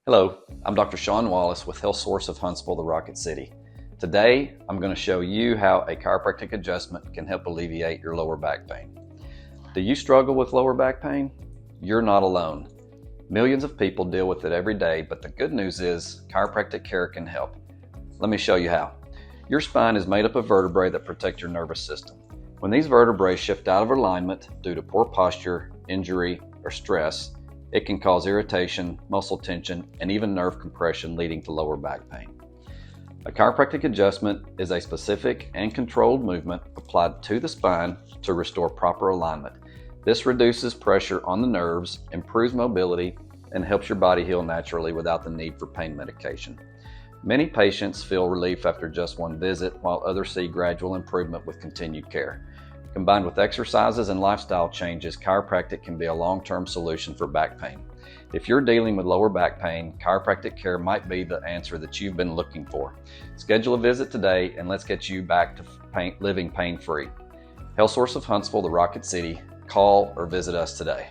Hello, I'm Dr. Sean Wallace with Health Source of Huntsville, the Rocket City. Today, I'm going to show you how a chiropractic adjustment can help alleviate your lower back pain. Do you struggle with lower back pain? You're not alone. Millions of people deal with it every day, but the good news is chiropractic care can help. Let me show you how. Your spine is made up of vertebrae that protect your nervous system. When these vertebrae shift out of alignment due to poor posture, injury, or stress, it can cause irritation, muscle tension, and even nerve compression, leading to lower back pain. A chiropractic adjustment is a specific and controlled movement applied to the spine to restore proper alignment. This reduces pressure on the nerves, improves mobility, and helps your body heal naturally without the need for pain medication. Many patients feel relief after just one visit, while others see gradual improvement with continued care. Combined with exercises and lifestyle changes, chiropractic can be a long-term solution for back pain. If you're dealing with lower back pain, chiropractic care might be the answer that you've been looking for. Schedule a visit today and let's get you back to living pain-free. Health Source of Huntsville, the Rocket City. Call or visit us today.